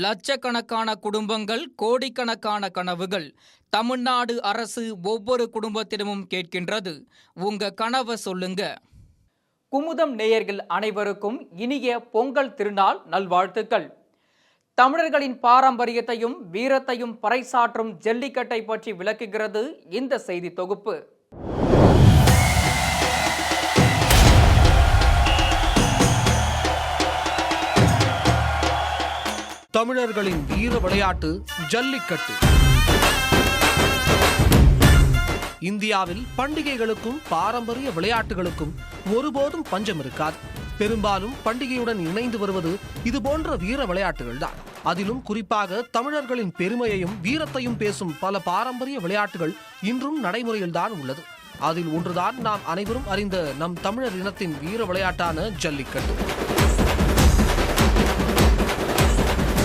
லட்சக்கணக்கான குடும்பங்கள், கோடிக்கணக்கான கனவுகள். தமிழ்நாடு அரசு ஒவ்வொரு குடும்பத்திடமும் கேட்கின்றது, உங்க கனவை சொல்லுங்க. குமுதம் நேயர்கள் அனைவருக்கும் இனிய பொங்கல் திருநாள் நல்வாழ்த்துக்கள். தமிழர்களின் பாரம்பரியத்தையும் வீரத்தையும் பறைசாற்றும் ஜல்லிக்கட்டை பற்றி விளக்குகிறது இந்த செய்தி தொகுப்பு. தமிழர்களின் வீர விளையாட்டு ஜல்லிக்கட்டு. இந்தியாவில் பண்டிகைகளுக்கும் பாரம்பரிய விளையாட்டுகளுக்கும் ஒருபோதும் பஞ்சம் இருக்காது. பெரும்பாலும் பண்டிகையுடன் இணைந்து வருவது இதுபோன்ற வீர விளையாட்டுகள் தான். அதிலும் குறிப்பாக தமிழர்களின் பெருமையையும் வீரத்தையும் பேசும் பல பாரம்பரிய விளையாட்டுகள் இன்றும் நடைமுறையில் தான் உள்ளது. அதில் ஒன்றுதான் நாம் அனைவரும் அறிந்த நம் தமிழர் இனத்தின் வீர விளையாட்டான ஜல்லிக்கட்டு.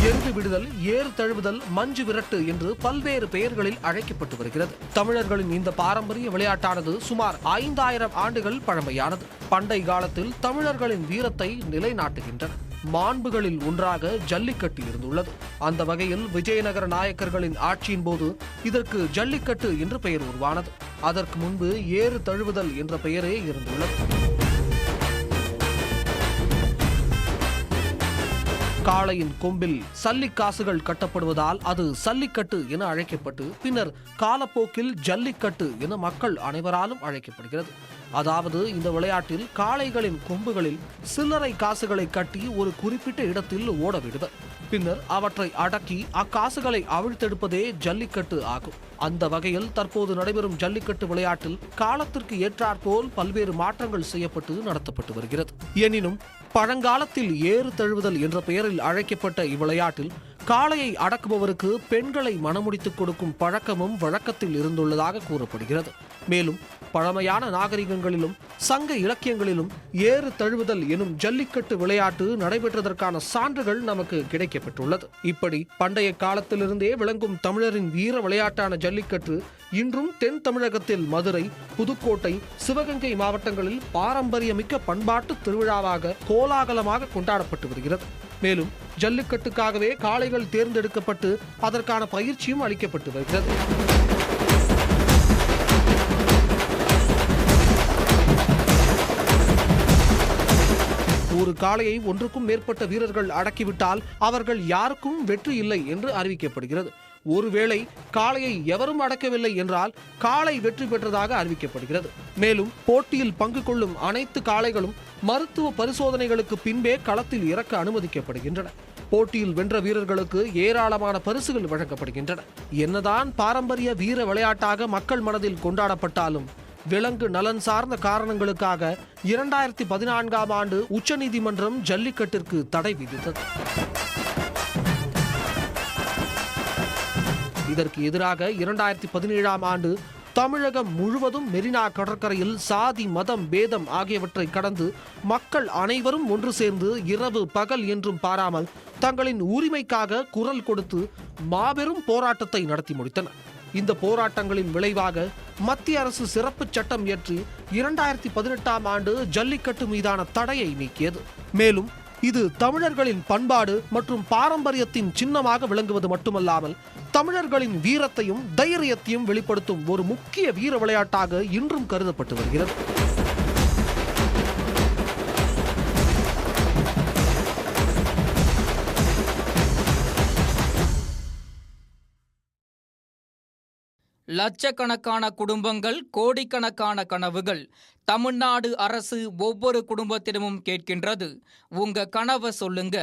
எருது விடுதல், ஏறு தழுவுதல், மஞ்சு விரட்டு என்று பல்வேறு பெயர்களில் அழைக்கப்பட்டு வருகிறது. தமிழர்களின் இந்த பாரம்பரிய விளையாட்டானது சுமார் 5000 ஆண்டுகள் பழமையானது. பண்டை காலத்தில் தமிழர்களின் வீரத்தை நிலைநாட்டுகின்றன மாண்புகளில் ஒன்றாக ஜல்லிக்கட்டு இருந்துள்ளது. அந்த வகையில் விஜயநகர நாயக்கர்களின் ஆட்சியின் போது இதற்கு ஜல்லிக்கட்டு என்று பெயர் உருவானது. அதற்கு முன்பு ஏறு தழுவுதல் என்ற பெயரே இருந்துள்ளது. காளையின் கொம்பில் சல்லிக்காசுகள் கட்டப்படுவதால் அது சல்லிக்கட்டு என அழைக்கப்பட்டு பின்னர் காலப்போக்கில் ஜல்லிக்கட்டு என மக்கள் அனைவராலும் அழைக்கப்படுகிறது. அதாவது இந்த விளையாட்டில் காளைகளின் கொம்புகளில் சில்லறை காசுகளை கட்டி ஒரு குறிப்பிட்ட இடத்தில் ஓட விடுவர். பின்னர் அவற்றை அடக்கி அக்காசுகளை அவிழ்த்தெடுப்பதே ஜல்லிக்கட்டு ஆகும். அந்த வகையில் தற்போது நடைபெறும் ஜல்லிக்கட்டு விளையாட்டில் காலத்திற்கு ஏற்றாற்போல் பல்வேறு மாற்றங்கள் செய்யப்பட்டு நடத்தப்பட்டு வருகிறது. எனினும் பழங்காலத்தில் ஏறு தழுவுதல் என்ற பெயரில் அழைக்கப்பட்ட இவ்விளையாட்டில் காளையை அடக்குபவருக்கு பெண்களை மணமுடித்துக் கொடுக்கும் பழக்கமும் வழக்கத்தில் இருந்துள்ளதாக கூறப்படுகிறது. மேலும் பழமையான நாகரிகங்களிலும் சங்க இலக்கியங்களிலும் ஏறு தழுவுதல் எனும் ஜல்லிக்கட்டு விளையாட்டு நடைபெற்றதற்கான சான்றுகள் நமக்கு கிடைக்கப்பட்டுள்ளது. இப்படி பண்டைய காலத்திலிருந்தே விளங்கும் தமிழரின் வீர விளையாட்டான ஜல்லிக்கட்டு இன்றும் தென் தமிழகத்தில் மதுரை, புதுக்கோட்டை, சிவகங்கை மாவட்டங்களில் பாரம்பரியமிக்க பண்பாட்டு திருவிழாவாக கோலாகலமாக கொண்டாடப்பட்டு வருகிறது. மேலும் ஜல்லிக்கட்டுக்காகவே காளைகள் தேர்ந்தெடுக்கப்பட்டு அதற்கான பயிற்சியும் அளிக்கப்பட்டு வருகிறது. ஒரு காளையை ஒன்றுக்கும் மேற்பட்ட வீரர்கள் அடக்கிவிட்டால் அவர்கள் யாருக்கும் வெற்றி இல்லை என்று அறிவிக்கப்படுகிறது. ஒருவேளை காளையை எவரும் அடக்கவில்லை என்றால் காளை வெற்றி பெற்றதாக அறிவிக்கப்படுகிறது. மேலும் போட்டியில் பங்கு கொள்ளும் அனைத்து காளைகளும் மருத்துவ பரிசோதனைகளுக்கு பின்பே களத்தில் இறக்க அனுமதிக்கப்படுகின்றன. போட்டியில் வென்ற வீரர்களுக்கு ஏராளமான பரிசுகள் வழங்கப்படுகின்றன. என்னதான் பாரம்பரிய வீர விளையாட்டாக மக்கள் மனதில் கொண்டாடப்பட்டாலும் விலங்கு நலன் சார்ந்த காரணங்களுக்காக 2014ஆம் ஆண்டு உச்சநீதிமன்றம் ஜல்லிக்கட்டிற்கு தடை விதித்தது. இதற்கு எதிராக 2017ஆம் ஆண்டு தமிழகம் முழுவதும் மெரினா கடற்கரையில் சாதி, மதம், பேதம் ஆகியவற்றை கடந்து மக்கள் அனைவரும் ஒன்று சேர்ந்து இரவு பகல் என்றும் பாராமல் தங்களின் உரிமைக்காக குரல் கொடுத்து மாபெரும் போராட்டத்தை நடத்தி முடித்தனர். இந்த போராட்டங்களின் விளைவாக மத்திய அரசு சிறப்பு சட்டம் இயற்றி 2018ஆம் ஆண்டு ஜல்லிக்கட்டு மீதான தடையை நீக்கியது. மேலும் இது தமிழர்களின் பண்பாடு மற்றும் பாரம்பரியத்தின் சின்னமாக விளங்குவது மட்டுமல்லாமல் தமிழர்களின் வீரத்தையும் தைரியத்தையும் வெளிப்படுத்தும் ஒரு முக்கிய வீர விளையாட்டாக இன்றும் கருதப்பட்டு வருகிறது. லட்சக்கணக்கான குடும்பங்கள், கோடிக்கணக்கான கனவுகள். தமிழ்நாடு அரசு ஒவ்வொரு குடும்பத்திடமும் கேட்கின்றது, உங்க கனவை சொல்லுங்க.